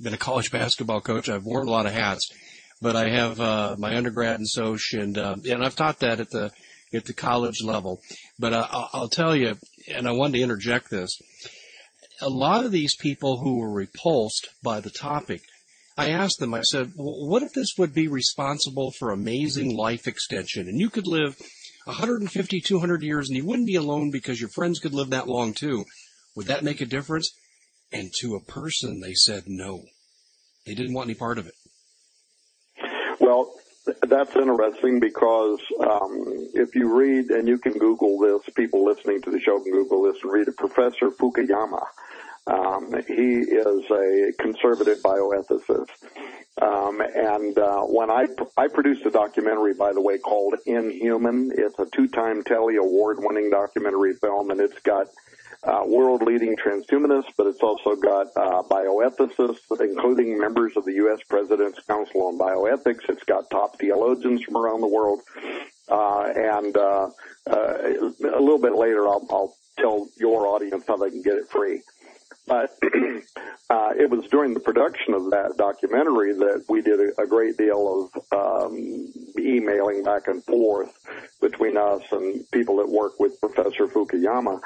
been a college basketball coach. I've worn a lot of hats, but I have my undergrad in Soc, and I've taught that at the college level. But I'll tell you, and I wanted to interject this. A lot of these people who were repulsed by the topic, I asked them, I said, well, what if this would be responsible for amazing life extension? And you could live 150, 200 years, and you wouldn't be alone because your friends could live that long too. Would that make a difference? And to a person, they said no. They didn't want any part of it. Well, that's interesting because if you read, and you can Google this, people listening to the show can Google this and read it, Professor Fukuyama. He is a conservative bioethicist. When I produced a documentary, by the way, called Inhuman. It's a 2-time Telly Award-winning documentary film, and it's got world-leading transhumanists, but it's also got bioethicists, including members of the U.S. President's Council on Bioethics. It's got top theologians from around the world. A little bit later, I'll tell your audience how they can get it free. But it was during the production of that documentary that we did a great deal of emailing back and forth between us and people that work with Professor Fukuyama.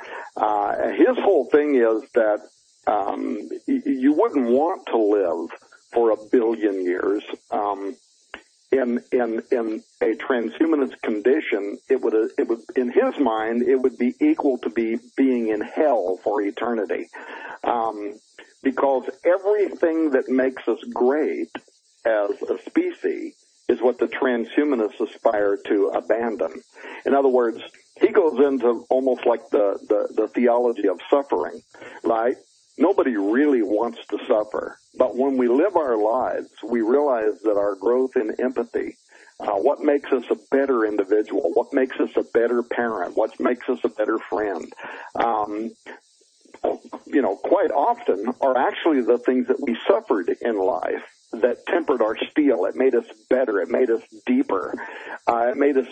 His whole thing is that you wouldn't want to live for 1 billion years. In a transhumanist condition, it would in his mind it would be equal to being in hell for eternity, because everything that makes us great as a species is what the transhumanists aspire to abandon. In other words, he goes into almost like the theology of suffering, right? Nobody really wants to suffer. But when we live our lives, we realize that our growth in empathy, what makes us a better individual, what makes us a better parent, what makes us a better friend, quite often are actually the things that we suffered in life that tempered our steel. It made us better. It made us deeper. It made us,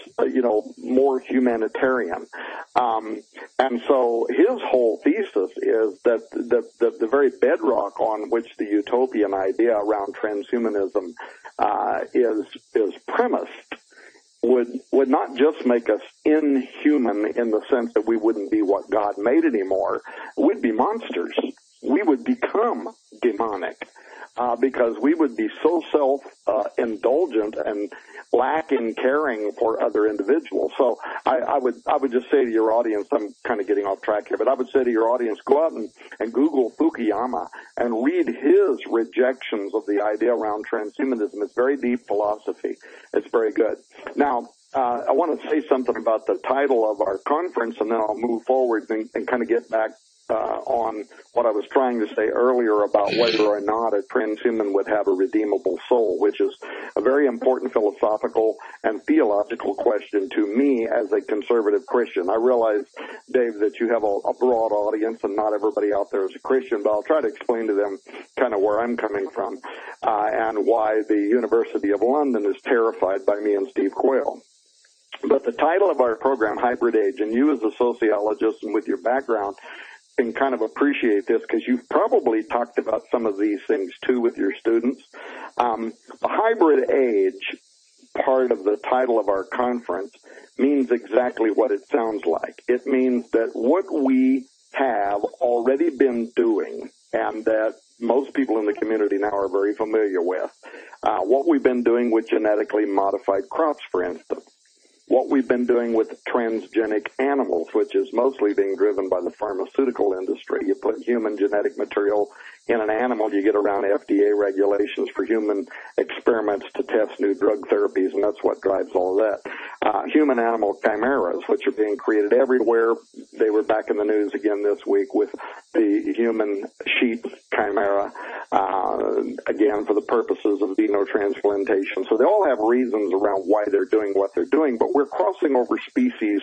more humanitarian. And so his whole thesis is that the very bedrock on which the utopian idea around transhumanism is premised would not just make us inhuman in the sense that we wouldn't be what God made anymore. We'd be monsters. We would become demonic. Because we would be so self-indulgent and lack in caring for other individuals. So I would just say to your audience, I'm kind of getting off track here, but I would say to your audience, go out and Google Fukuyama and read his rejections of the idea around transhumanism. It's very deep philosophy. It's very good. Now, I want to say something about the title of our conference, and then I'll move forward and kind of get back on what I was trying to say earlier about whether or not a transhuman would have a redeemable soul, which is a very important philosophical and theological question to me as a conservative Christian. I realize, Dave, that you have a broad audience and not everybody out there is a Christian, but I'll try to explain to them kind of where I'm coming from and why the University of London is terrified by me and Steve Quayle. But the title of our program, Hybrid Age, and you as a sociologist and with your background can kind of appreciate this because you've probably talked about some of these things too with your students. The hybrid age part of the title of our conference means exactly what it sounds like. It means that what we have already been doing and that most people in the community now are very familiar with, what we've been doing with genetically modified crops, for instance. What we've been doing with transgenic animals, which is mostly being driven by the pharmaceutical industry. You put human genetic material in an animal, you get around FDA regulations for human experiments to test new drug therapies, and that's what drives all of that. Human-animal chimeras, which are being created everywhere. They were back in the news again this week with the human sheep chimera, again, for the purposes of xenotransplantation. So they all have reasons around why they're doing what they're doing, but we're crossing over species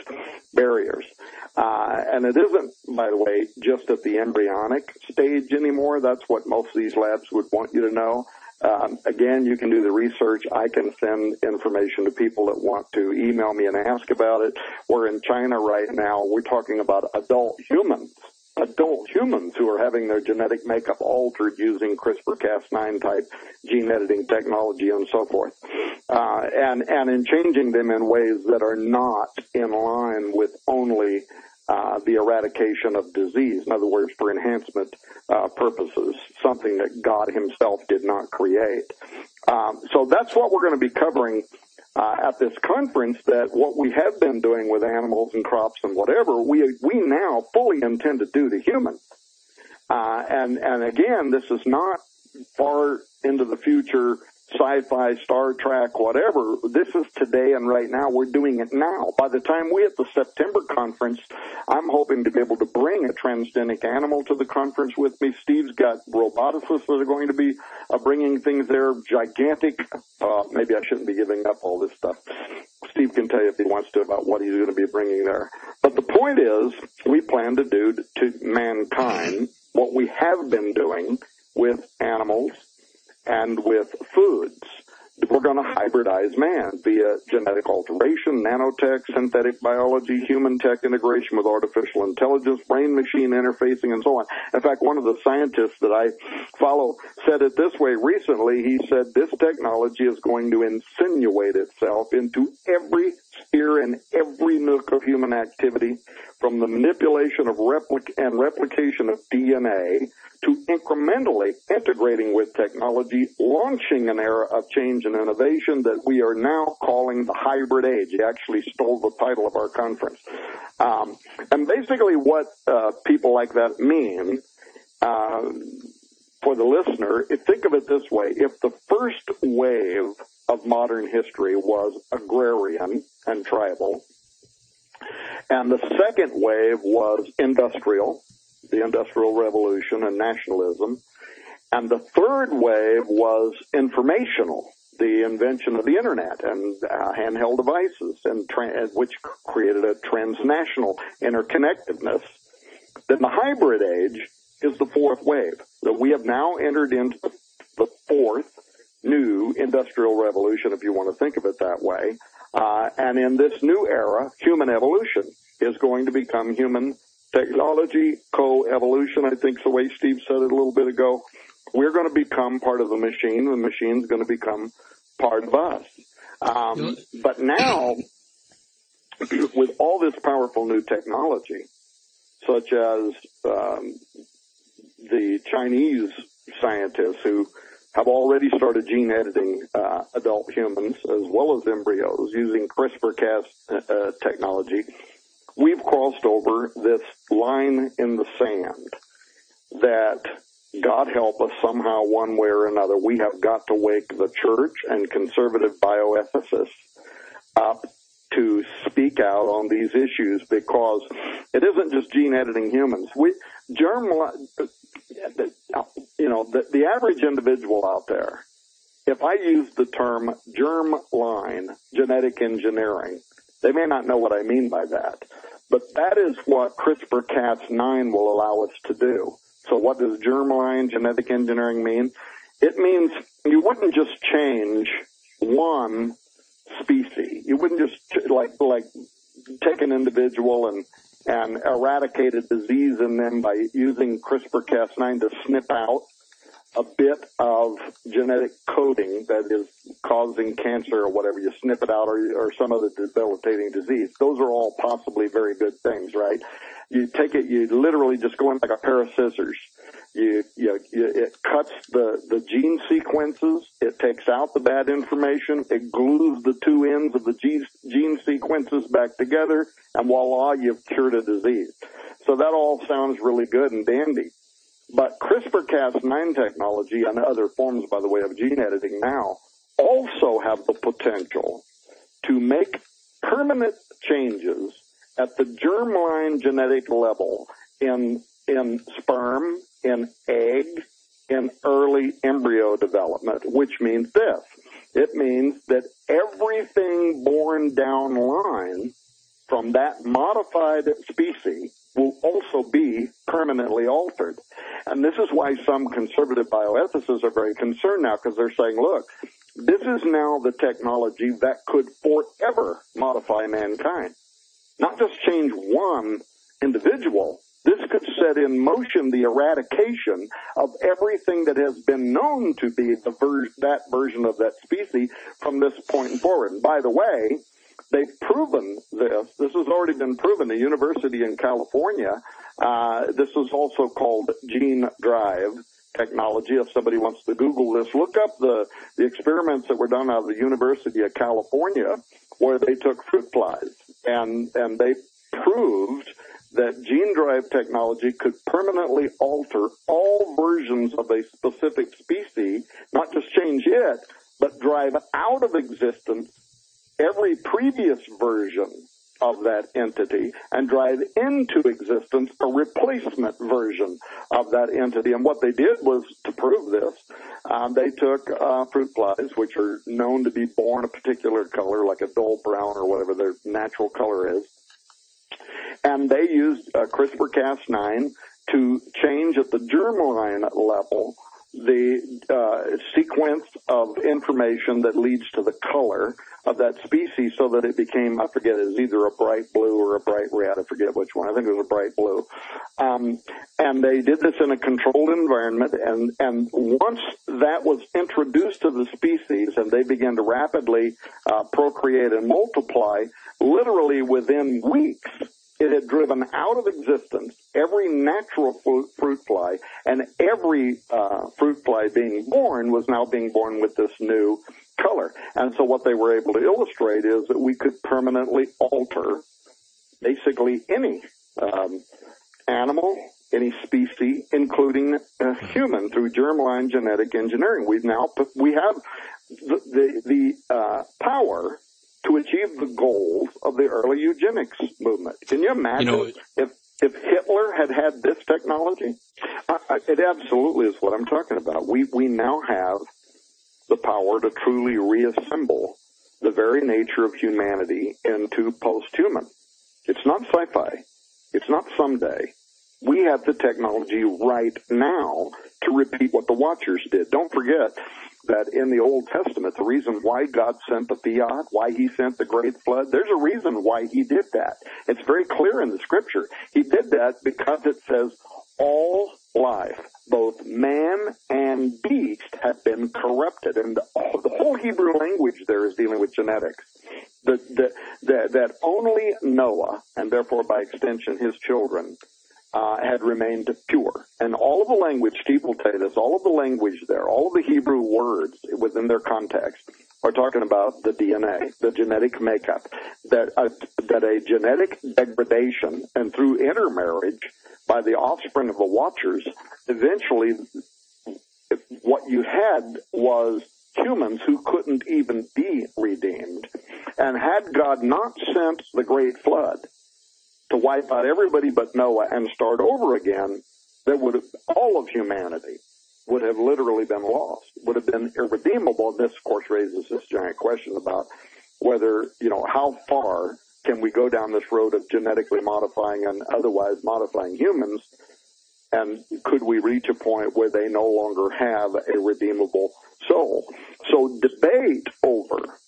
barriers. And it isn't, by the way, just at the embryonic stage anymore. That's what most of these labs would want you to know. Again, you can do the research. I can send information to people that want to email me and ask about it. We're in China right now. We're talking about adult humans adult humans who are having their genetic makeup altered using CRISPR-Cas9 type gene editing technology and so forth, and in changing them in ways that are not in line with only the eradication of disease. In other words, for enhancement purposes, something that God himself did not create. So that's what we're going to be covering at this conference, that what we have been doing with animals and crops and whatever, we now fully intend to do to humans. And again, this is not far into the future, sci-fi, Star Trek, whatever. This is today and right now. We're doing it now. By the time we at the September conference, I'm hoping to be able to bring a transgenic animal to the conference with me. Steve's got roboticists that are going to be bringing things there, gigantic. Maybe I shouldn't be giving up all this stuff. Steve can tell you if he wants to about what he's going to be bringing there. But the point is, we plan to do to mankind what we have been doing with animals and with foods. We're going to hybridize man via genetic alteration, nanotech, synthetic biology, human tech integration with artificial intelligence, brain-machine interfacing, and so on. In fact, one of the scientists that I follow said it this way recently. He said this technology is going to insinuate itself into every sphere and every nook of human activity, from the manipulation of replication of DNA to incrementally integrating with technology, launching an era of change and innovation that we are now calling the hybrid age. He actually stole the title of our conference. And basically what people like that mean, for the listener, think of it this way. If the first wave of modern history was agrarian and tribal, and the second wave was industrial, the Industrial Revolution and nationalism, and the third wave was informational, the invention of the internet and handheld devices, and which created a transnational interconnectedness. Then the hybrid age is the fourth wave. So we have now entered into the fourth new industrial revolution, if you want to think of it that way. And in this new era, human evolution is going to become human technology co-evolution. I think the way Steve said it a little bit ago. We're going to become part of the machine. The machine's going to become part of us. But now, with all this powerful new technology, such as the Chinese scientists who have already started gene editing adult humans as well as embryos using CRISPR-Cas technology, we've crossed over this line in the sand that, God help us, somehow, one way or another, we have got to wake the church and conservative bioethicists up to speak out on these issues, because it isn't just gene editing humans. The average individual out there, if I use the term germline genetic engineering, they may not know what I mean by that. But that is what CRISPR-Cas9 will allow us to do. So what does germline genetic engineering mean? It means you wouldn't just change one species. You wouldn't just like take an individual and eradicate a disease in them by using CRISPR-Cas9 to snip out a bit of genetic coding that is causing cancer or whatever. You snip it out, or some other debilitating disease. Those are all possibly very good things, right? You take it, you literally just go in like a pair of scissors. It cuts the gene sequences. It takes out the bad information. It glues the two ends of the gene sequences back together, and voila, you've cured a disease. So that all sounds really good and dandy. But CRISPR-Cas9 technology and other forms, by the way, of gene editing now also have the potential to make permanent changes at the germline genetic level in sperm, in egg, in early embryo development, which means this. It means that everything born down the line from that modified species will also be permanently altered. And this is why some conservative bioethicists are very concerned now, because they're saying, look, this is now the technology that could forever modify mankind. Not just change one individual, this could set in motion the eradication of everything that has been known to be that version of that species from this point forward. And by the way, they've proven this. This has already been proven. The university in California, this is also called gene drive technology. If somebody wants to Google this, look up the experiments that were done out of the University of California, where they took fruit flies and they proved that gene drive technology could permanently alter all versions of a specific species, not just change it, but drive out of existence every previous version of that entity and drive into existence a replacement version of that entity. And what they did was, to prove this, they took fruit flies, which are known to be born a particular color, like a dull brown or whatever their natural color is, and they used CRISPR-Cas9 to change at the germline level the sequence of information that leads to the color of that species, so that it became, I forget, it was either a bright blue or a bright red. I forget which one. I think it was a bright blue. And they did this in a controlled environment, and once that was introduced to the species and they began to rapidly procreate and multiply, literally within weeks, it had driven out of existence every natural fruit fly, and every fruit fly being born was now being born with this new color. And so what they were able to illustrate is that we could permanently alter basically any animal, any species, including human, through germline genetic engineering. We have the power to achieve the goals of the early eugenics movement. Can you imagine if Hitler had this technology? It absolutely is what I'm talking about. We now have the power to truly reassemble the very nature of humanity into post-human. It's not sci-fi. It's not someday. We have the technology right now to repeat what the Watchers did. Don't forget that in the Old Testament, the reason why God sent the fiat, why he sent the great flood, there's a reason why he did that. It's very clear in the scripture. He did that because it says all life, both man and beast, have been corrupted. And the whole Hebrew language there is dealing with genetics. That only Noah, and therefore by extension his children, had remained pure. And all of the language, Steve will tell you this, all of the language there, all of the Hebrew words within their context are talking about the DNA, the genetic makeup, that a genetic degradation, and through intermarriage by the offspring of the Watchers, eventually what you had was humans who couldn't even be redeemed. And had God not sent the great flood to wipe out everybody but Noah and start over again, all of humanity would have literally been lost, would have been irredeemable. This, of course, raises this giant question about whether, how far can we go down this road of genetically modifying and otherwise modifying humans, and could we reach a point where they no longer have a redeemable soul? So debate over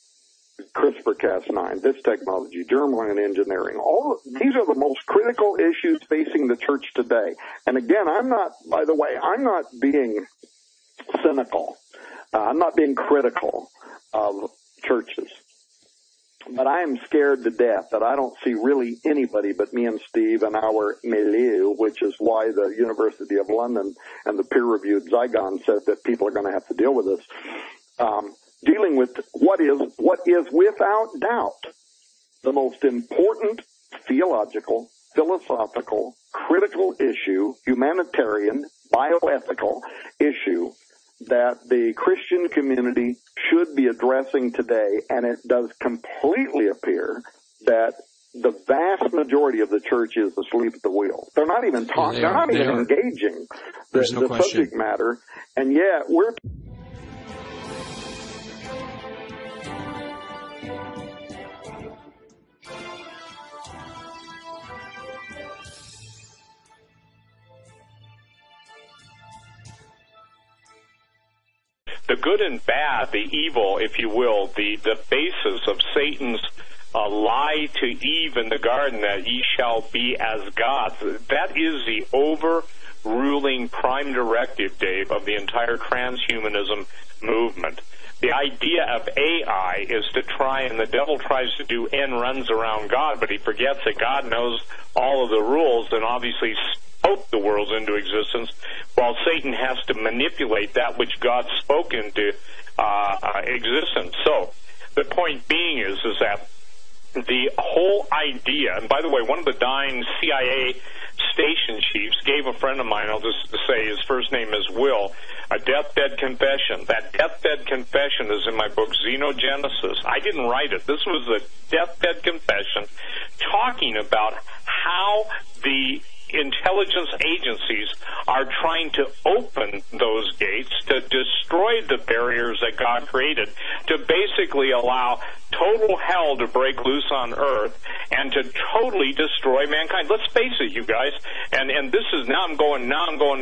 CRISPR-Cas9, this technology, germline engineering, these are the most critical issues facing the church today. And again, I'm not being cynical. I'm not being critical of churches. But I am scared to death that I don't see really anybody but me and Steve and our milieu, which is why the University of London and the peer-reviewed Zygon said that people are going to have to deal with this. Dealing with what is without doubt the most important theological, philosophical, critical issue, humanitarian, bioethical issue that the Christian community should be addressing today, and it does completely appear that the vast majority of the church is asleep at the wheel. They're not even talking, they're not even engaging the subject matter, and yet we're... The good and bad, the evil, if you will, the basis of Satan's lie to Eve in the garden that ye shall be as gods. That is the overruling prime directive, Dave, of the entire transhumanism movement. The idea of AI is to try, and the devil tries to do end runs around God, but he forgets that God knows all of the rules and obviously spoke the worlds into existence, while Satan has to manipulate that which God spoke into existence. So the point being is that the whole idea, and by the way, one of the dying CIA station chiefs gave a friend of mine, I'll just say his first name is Will, a deathbed confession. That deathbed confession is in my book, Xenogenesis. I didn't write it. This was a deathbed confession talking about how the intelligence agencies are trying to open those gates to destroy the barriers that God created, to basically allow total hell to break loose on earth and to totally destroy mankind. Let's face it, you guys, and this is now I'm going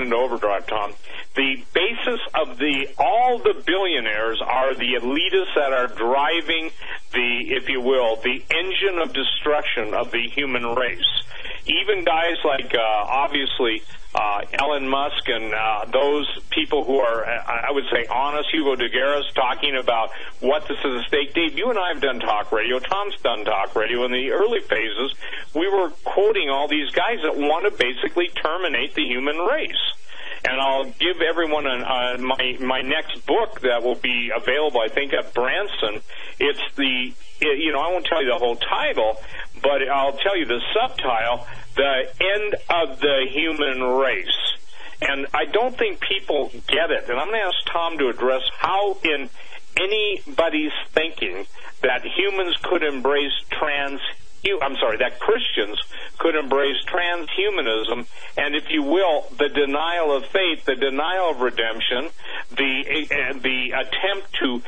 into overdrive, Tom. The basis of all the billionaires are the elitists that are driving the, if you will, the engine of destruction of the human race. Even guys like, obviously, Elon Musk and those people who are, I would say, honest, Hugo de Guerres, talking about what this is at stake. Dave, you and I have done talk radio. Tom's done talk radio. In the early phases, we were quoting all these guys that want to basically terminate the human race. And I'll give everyone my next book that will be available, I think, at Branson. It's I won't tell you the whole title, but I'll tell you the subtitle, The End of the Human Race. And I don't think people get it. And I'm going to ask Tom to address how in anybody's thinking that humans could embrace that Christians could embrace transhumanism, and if you will, the denial of faith, the denial of redemption, the attempt to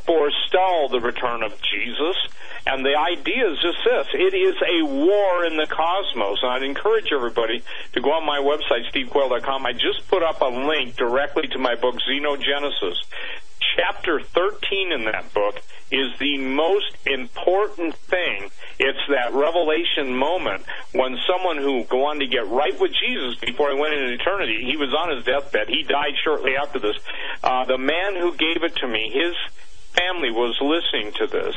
forestall the return of Jesus. And the idea is just this. It is a war in the cosmos. And I'd encourage everybody to go on my website, stevequayle.com. I just put up a link directly to my book, Xenogenesis. Chapter 13 in that book is the most important thing. It's that revelation moment when someone who go on to get right with Jesus before he went into eternity, he was on his deathbed. He died shortly after this. The man who gave it to me, his family was listening to this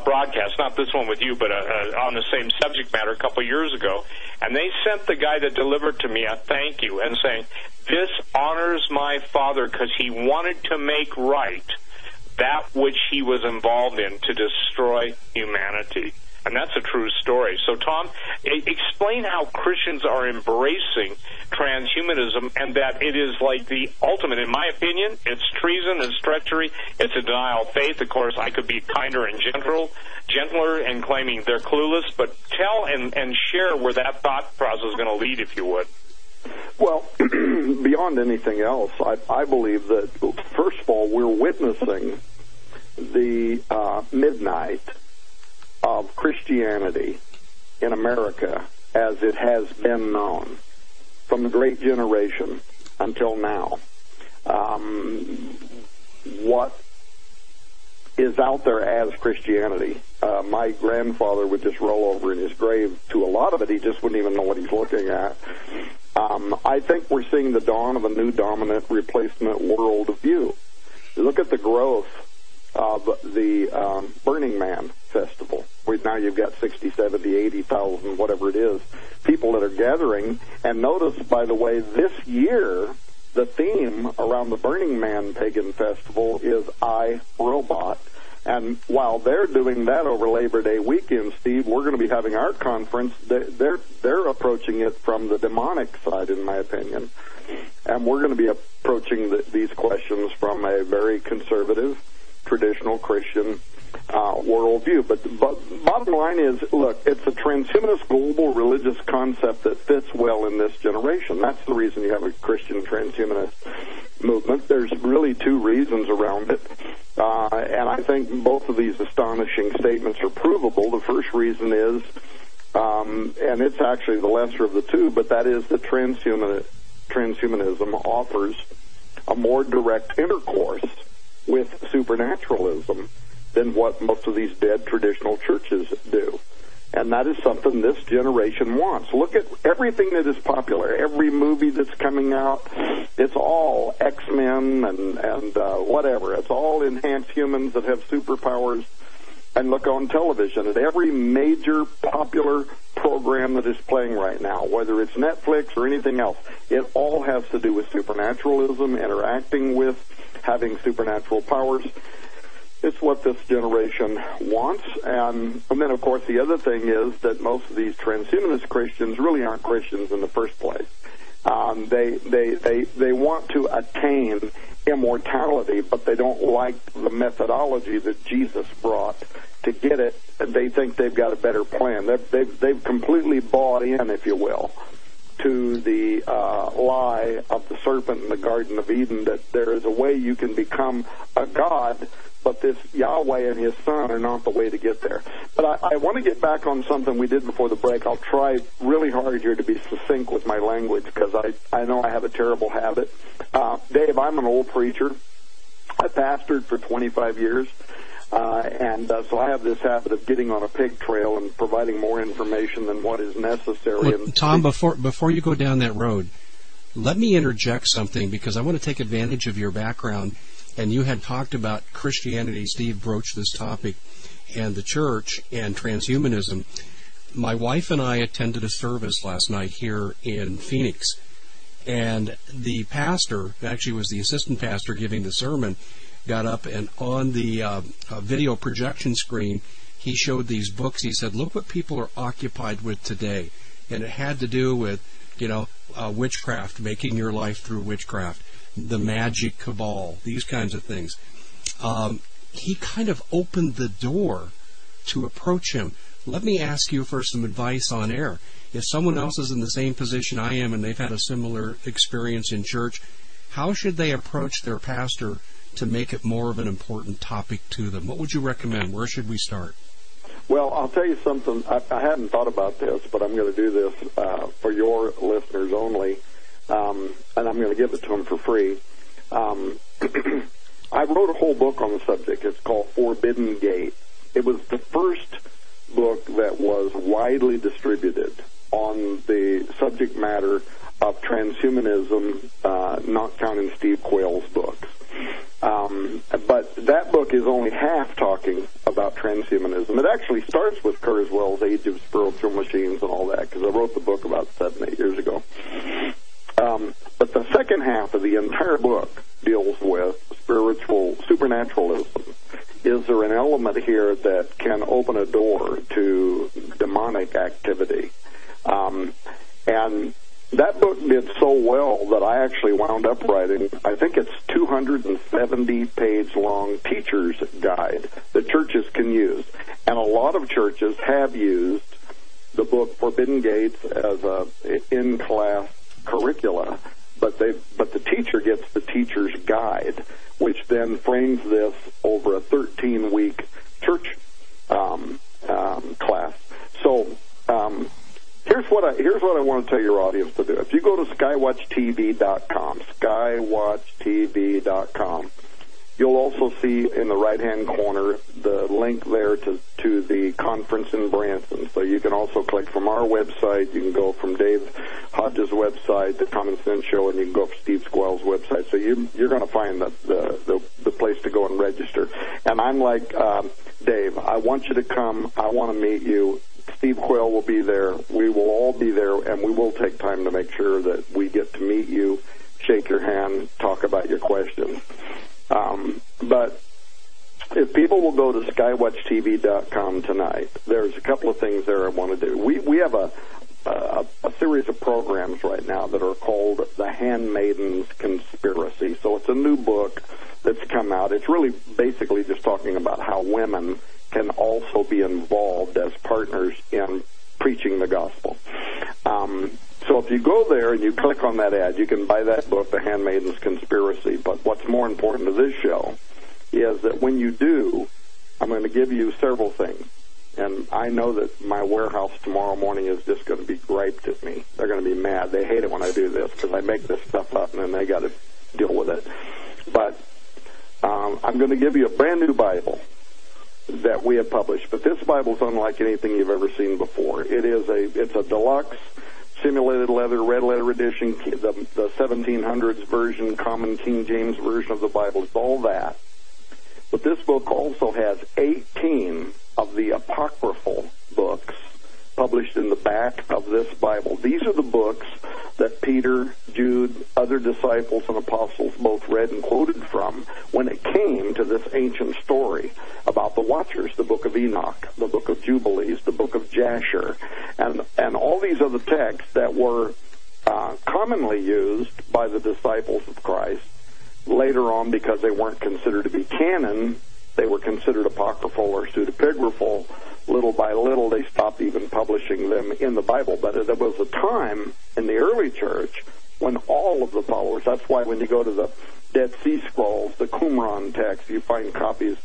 broadcast, not this one with you, but on the same subject matter a couple years ago. And they sent the guy that delivered to me a thank you and saying, this honors my father because he wanted to make right that which he was involved in to destroy humanity. And that's a true story. So, Tom, explain how Christians are embracing transhumanism and that it is like the ultimate, in my opinion, it's treason, it's treachery, it's a denial of faith. Of course, I could be kinder and gentler and claiming they're clueless, but tell and share where that thought process is going to lead, if you would. Well, beyond anything else, I believe that, first of all, we're witnessing the midnight of Christianity in America as it has been known from the Great Generation until now. What is out there as Christianity? My grandfather would just roll over in his grave to a lot of it. He just wouldn't even know what he's looking at. I think we're seeing the dawn of a new dominant replacement world view. Look at the growth of the Burning Man festival. Now you've got 60, 70, 80,000, whatever it is, people that are gathering. And notice, by the way, this year, the theme around the Burning Man Pagan Festival is I, Robot. And while they're doing that over Labor Day weekend, Steve, we're going to be having our conference. They're approaching it from the demonic side, in my opinion. And we're going to be approaching these questions from a very conservative, traditional Christian worldview. But bottom line is, look, it's a transhumanist global religious concept that fits well in this generation. That's the reason you have a Christian transhumanist movement. There's really two reasons around it. And I think both of these astonishing statements are provable. The first reason is, and it's actually the lesser of the two, but that is that transhumanism offers a more direct intercourse with supernaturalism than what most of these dead traditional churches do. And that is something this generation wants. Look at everything that is popular. Every movie that's coming out, it's all X-Men and whatever. It's all enhanced humans that have superpowers. And look on television at every major popular program that is playing right now, whether it's Netflix or anything else. It all has to do with supernaturalism, interacting with, having supernatural powers. It's what this generation wants. And then, of course, the other thing is that most of these transhumanist Christians really aren't Christians in the first place. They want to attain immortality, but they don't like the methodology that Jesus brought to get it. They think they've got a better plan. They've completely bought in, if you will, to the lie of the serpent in the Garden of Eden, that there is a way you can become a god, but this Yahweh and his son are not the way to get there. But I want to get back on something we did before the break. I'll try really hard here to be succinct with my language, because I know I have a terrible habit. Dave, I'm an old preacher. I pastored for 25 years. So I have this habit of getting on a pig trail and providing more information than what is necessary. Well, Tom, before you go down that road, let me interject something, because I want to take advantage of your background. And you had talked about Christianity. Steve broached this topic, and the church and transhumanism. My wife and I attended a service last night here in Phoenix, and the pastor, actually was the assistant pastor giving the sermon, got up, and on the video projection screen, he showed these books. He said, look what people are occupied with today. And it had to do with, witchcraft, making your life through witchcraft, the magic cabal, these kinds of things. He kind of opened the door to approach him. Let me ask you for some advice on air. If someone else is in the same position I am and they've had a similar experience in church, how should they approach their pastor to make it more of an important topic to them? What would you recommend? Where should we start? Well, I'll tell you something. I hadn't thought about this, but I'm going to do this for your listeners only, and I'm going to give it to them for free. I wrote a whole book on the subject. It's called Forbidden Gate. It was the first book that was widely distributed on the subject matter of transhumanism, not counting Steve Quayle's books. But that book is only half talking about transhumanism. It actually starts with Kurzweil's Age of Spiritual Machines and all that, because I wrote the book about 7-8 years ago. But the second half of the entire book deals with supernaturalism. Is there an element here that can open a door to demonic activity? And that book did so well that I actually wound up writing, I think it's 270-page long teacher's guide that churches can use. And a lot of churches have used the book Forbidden Gates as a in-class curricula, but the teacher gets the teacher's guide, which then frames this over a 13-week church class. So here's what I want to tell your audience to do. If you go to skywatchtv.com, you'll also see in the right-hand corner the link there to the conference in Branson. So you can also click from our website. You can go from Dave Hodges' website, the Common Sense Show, and you can go from Steve Squell's website. So you're going to find the place to go and register. And I'm like, Dave, I want you to come. I want to meet you. Steve Quayle will be there. We will all be there, and we will take time to make sure that we get to meet you, shake your hand, talk about your questions. But if people will go to skywatchtv.com tonight, there's a couple of things there I want to do. We have a series of programs right now that are called The Handmaiden's Conspiracy. So it's a new book that's come out. It's really basically just talking about how women can also be involved as partners in preaching the gospel. So if you go there and you click on that ad, you can buy that book, The Handmaiden's Conspiracy. But what's more important to this show is that when you do, I'm going to give you several things. And I know that my warehouse tomorrow morning is just going to be griped at me. They're going to be mad. They hate it when I do this because I make this stuff up and then they got to deal with it. But I'm going to give you a brand new Bible that we have published. But this Bible's unlike anything you've ever seen before. It's a deluxe simulated leather, red letter edition, the 1700s version, common King James version of the Bible. It's all that. But this book also has 18 of the apocryphal books published in the back of this Bible. These are the books that Peter, Jude, other disciples and apostles both read and quoted from when it came to this ancient story about the Watchers, the book of Enoch, the book of Jubilees, the book of Jasher, and all these other texts that were commonly used by the disciples of Christ. Later on, because they weren't considered to be canon, they were considered apocryphal or pseudepigraphal. Little by little, they stopped even publishing them in the Bible. But there was a time in the early church when all of the followers, that's why when you go to the Dead Sea Scrolls, the Qumran text, you find copies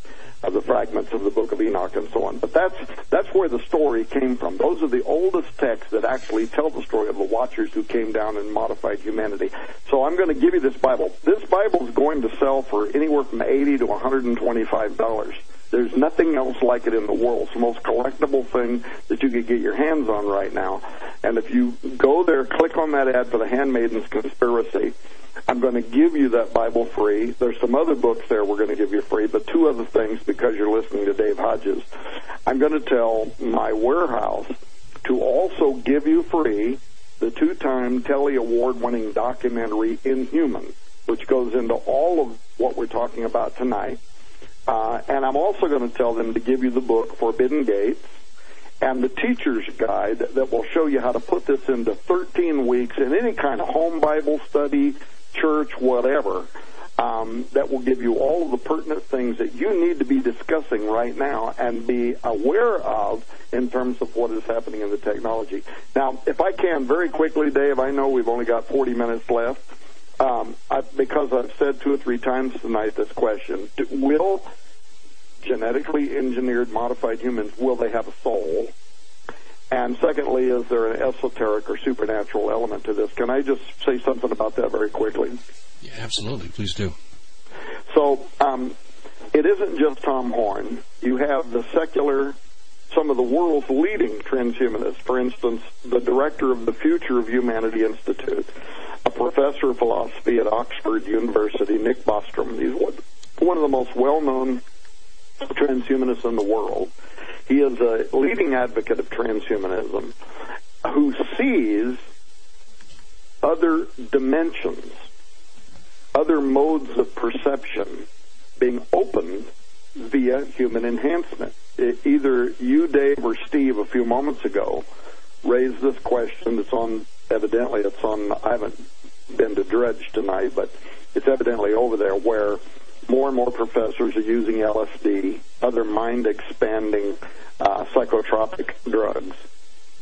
of the fragments of the book of Enoch and so on. But that's where the story came from. Those are the oldest texts that actually tell the story of the Watchers who came down and modified humanity. So I'm going to give you this Bible. This Bible is going to sell for anywhere from $80 to $125. There's nothing else like it in the world. It's the most collectible thing that you could get your hands on right now. And if you go there, click on that ad for the Handmaiden's Conspiracy, I'm going to give you that Bible free. There's some other books there we're going to give you free, but two other things because you're listening to Dave Hodges. I'm going to tell my warehouse to also give you free the 2-time Telly Award-winning documentary Inhuman, which goes into all of what we're talking about tonight. And I'm also going to tell them to give you the book Forbidden Gates and the teacher's guide that will show you how to put this into 13 weeks in any kind of home Bible study, church, whatever, that will give you all of the pertinent things that you need to be discussing right now and be aware of in terms of what is happening in the technology. Now, if I can, very quickly, Dave, I know we've only got 40 minutes left. Because I've said 2 or 3 times tonight this question, will genetically engineered modified humans, will they have a soul? And secondly, is there an esoteric or supernatural element to this? Can I just say something about that very quickly? Yeah, absolutely. Please do. So it isn't just Tom Horn. You have the secular, some of the world's leading transhumanists. For instance, the director of the Future of Humanity Institute, a professor of philosophy at Oxford University, Nick Bostrom. He's one of the most well-known transhumanists in the world. He is a leading advocate of transhumanism who sees other dimensions, other modes of perception being opened via human enhancement. Either you, Dave, or Steve a few moments ago raised this question. It's on, I haven't been to Dredge tonight, but it's evidently over there where more and more professors are using LSD, other mind-expanding psychotropic drugs,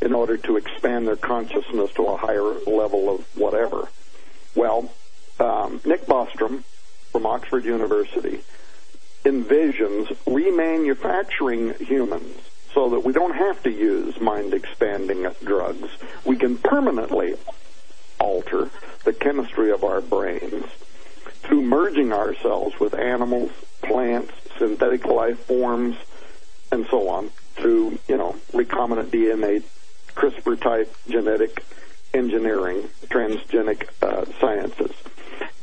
in order to expand their consciousness to a higher level of whatever. Well, Nick Bostrom from Oxford University envisions remanufacturing humans so that we don't have to use mind-expanding drugs. We can permanently alter the chemistry of our brains through merging ourselves with animals, plants, synthetic life forms, and so on, through, recombinant DNA, CRISPR-type genetic engineering, transgenic sciences.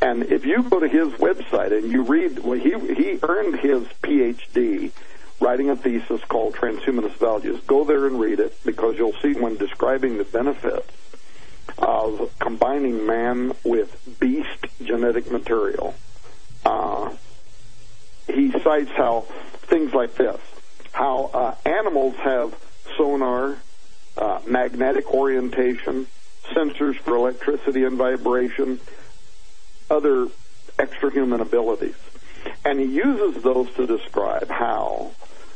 And if you go to his website and you read, he earned his PhD writing a thesis called Transhumanist Values. Go there and read it, because you'll see when describing the benefits of combining man with beast genetic material. He cites how things like this, how animals have sonar, magnetic orientation, sensors for electricity and vibration, other extra-human abilities. And he uses those to describe how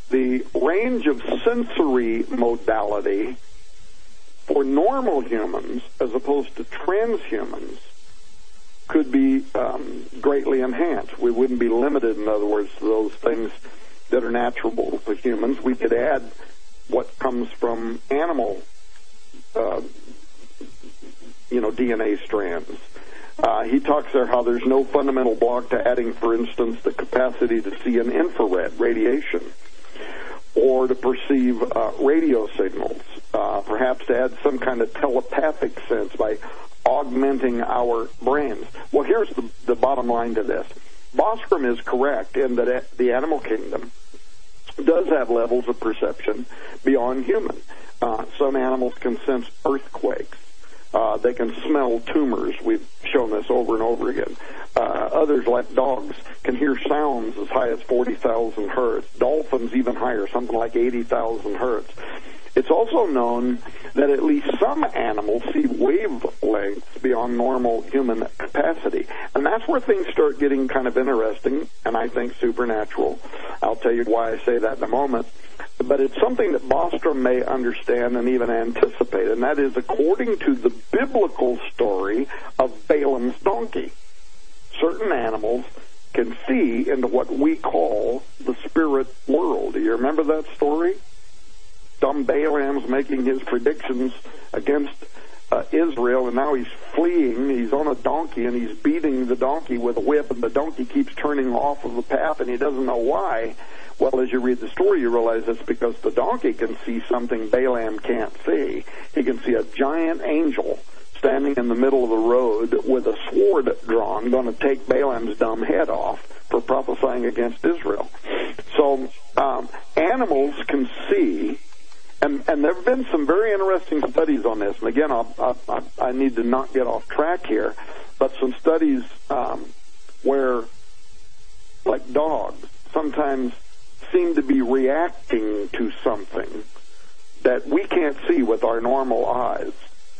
the range of sensory modality for normal humans, as opposed to transhumans, could be greatly enhanced. We wouldn't be limited, in other words, to those things that are natural to humans. We could add what comes from animal, DNA strands. He talks there how there's no fundamental block to adding, for instance, the capacity to see an infrared radiation. or to perceive radio signals, perhaps to add some kind of telepathic sense by augmenting our brains. Well, here's the bottom line to this. Bostrom is correct in that the animal kingdom does have levels of perception beyond human. Some animals can sense earthquakes. They can smell tumors. We've shown this over and over again. Others, like dogs, can hear sounds as high as 40,000 hertz. Dolphins even higher, something like 80,000 hertz. It's also known that at least some animals see wavelengths beyond normal human capacity. And that's where things start getting kind of interesting, and I think supernatural. I'll tell you why I say that in a moment. But it's something that Bostrom may understand and even anticipate, and that is according to the biblical story of Balaam's donkey. Certain animals can see into what we call the spirit world. Do you remember that story? Dumb Balaam's making his predictions against Israel, and now he's fleeing. He's on a donkey, and he's beating the donkey with a whip, and the donkey keeps turning off of the path, and he doesn't know why. Well, as you read the story, you realize it's because the donkey can see something Balaam can't see. He can see a giant angel standing in the middle of the road with a sword drawn, going to take Balaam's dumb head off for prophesying against Israel. So animals can see, and there have been some very interesting studies on this. And again, I need to not get off track here, but some studies where, like dogs, sometimes seem to be reacting to something that we can't see with our normal eyes.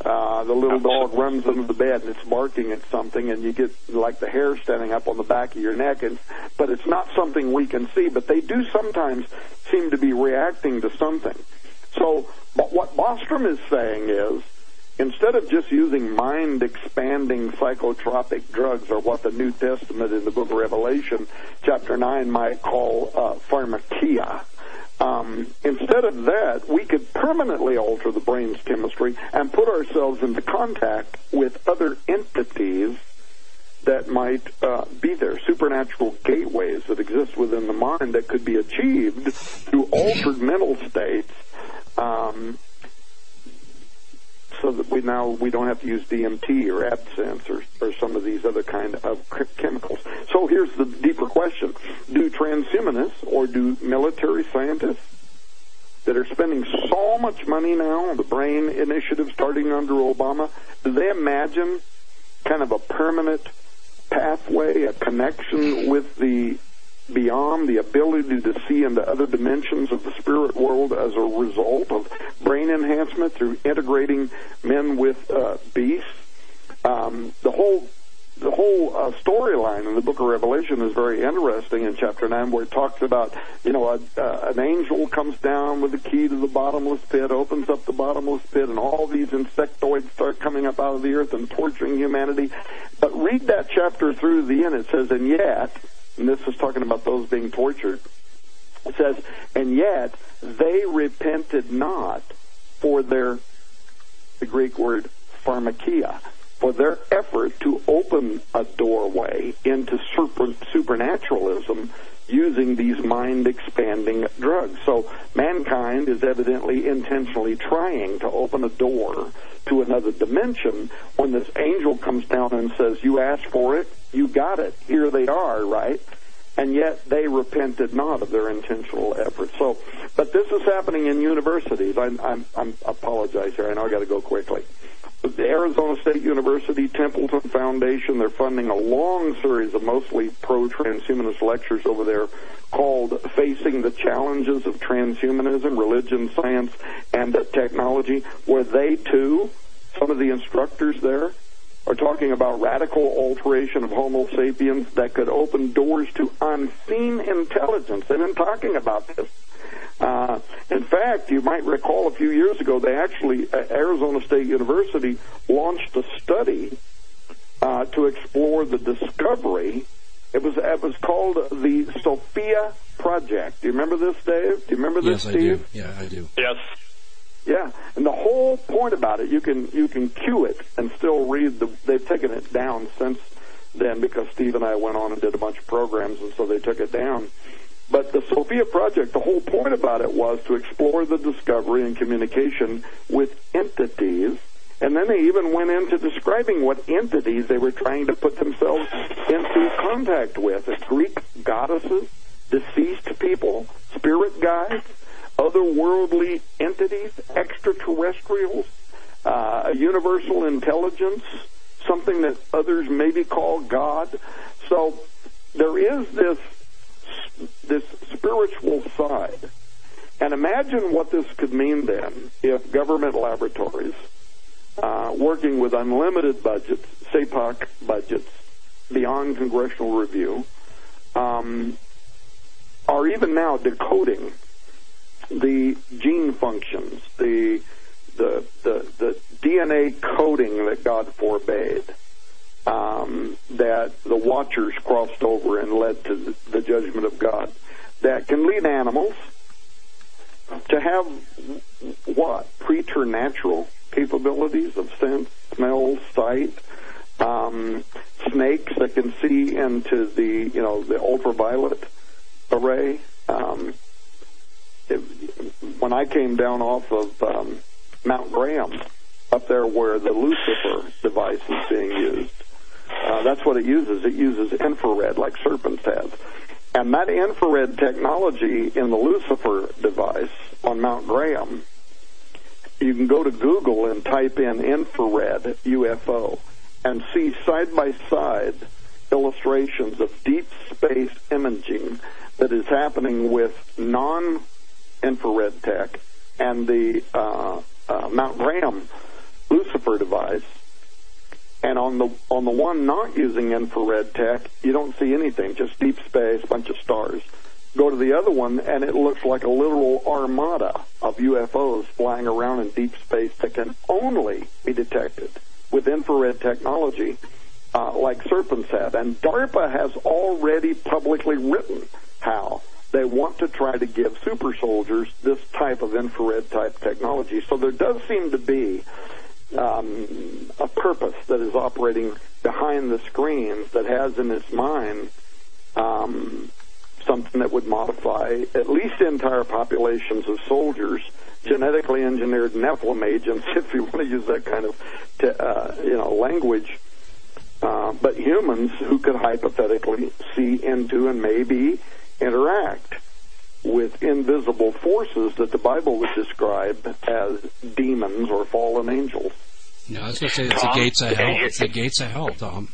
The little dog runs into the bed and it's barking at something, and you get like the hair standing up on the back of your neck, but it's not something we can see, but they do sometimes seem to be reacting to something. So what Bostrom is saying is, instead of just using mind-expanding psychotropic drugs, or what the New Testament in the book of Revelation, chapter 9, might call pharmakia, instead of that, we could permanently alter the brain's chemistry and put ourselves into contact with other entities that might be there, supernatural gateways that exist within the mind that could be achieved through altered mental states, so that we don't have to use DMT or absinthe or some of these other kind of chemicals. So here's the deeper question. Do transhumanists or do military scientists that are spending so much money now on the brain initiative starting under Obama, do they imagine kind of a permanent pathway, a connection with the beyond, the ability to see into other dimensions of the spirit world as a result of brain enhancement through integrating men with beasts? The whole storyline in the book of Revelation is very interesting in chapter 9, where it talks about, an angel comes down with the key to the bottomless pit, opens up the bottomless pit, and all these insectoids start coming up out of the earth and torturing humanity. But read that chapter through the end. It says, and yet, and this is talking about those being tortured, it says, and yet they repented not for the Greek word pharmakia, for their effort to open a doorway into supernaturalism using these mind-expanding drugs. So mankind is evidently intentionally trying to open a door to another dimension when this angel comes down and says, you asked for it, you got it, here they are, right? And yet they repented not of their intentional efforts. So, but this is happening in universities. I apologize here. I know I got to go quickly. The Arizona State University Templeton Foundation, they're funding a long series of mostly pro-transhumanist lectures over there called Facing the Challenges of Transhumanism, Religion, Science, and Technology, where they too, some of the instructors there, are talking about radical alteration of Homo sapiens that could open doors to unseen intelligence. They've been talking about this. In fact, you might recall a few years ago, they actually, Arizona State University launched a study to explore the discovery. It was called the Sophia Project. Do you remember this, Dave? Do you remember this, Steve? Yes, I do. Yeah, I do. Yes. Yeah, and the whole point about it, you can cue it and still read they've taken it down since then because Steve and I went on and did a bunch of programs, and so they took it down. But the Sophia Project, the whole point about it was to explore the discovery and communication with entities. And then they even went into describing what entities they were trying to put themselves into contact with. Greek goddesses, deceased people, spirit guides, otherworldly entities, extraterrestrials, a universal intelligence, something that others maybe call God. So there is this spiritual side. And imagine what this could mean then if government laboratories, working with unlimited budgets, SAPOC budgets, beyond congressional review, are even now decoding the gene functions, the DNA coding that God forbade, that the Watchers crossed over and led to the judgment of God, that can lead animals to have what? Preternatural capabilities of sense, smell, sight, snakes that can see into the ultraviolet array. When I came down off of Mount Graham, up there where the Lucifer device is being used, that's what it uses. It uses infrared like serpents have. And that infrared technology in the Lucifer device on Mount Graham, you can go to Google and type in infrared UFO and see side-by-side illustrations of deep space imaging that is happening with non-infrared tech and the Mount Graham Lucifer device. And on the one not using infrared tech, you don't see anything, just deep space, bunch of stars. Go to the other one, and it looks like a literal armada of UFOs flying around in deep space that can only be detected with infrared technology, like serpents have. And DARPA has already publicly written how they want to try to give super soldiers this type of infrared type technology. So there does seem to be a purpose that is operating behind the screens that has in its mind something that would modify at least entire populations of soldiers, genetically engineered Nephilim agents, if you want to use that kind of language, but humans who could hypothetically see into and maybe interact with invisible forces that the Bible would describe as demons or fallen angels. Yeah, I was going to say it's the gates of hell. It's the gates of hell, Tom.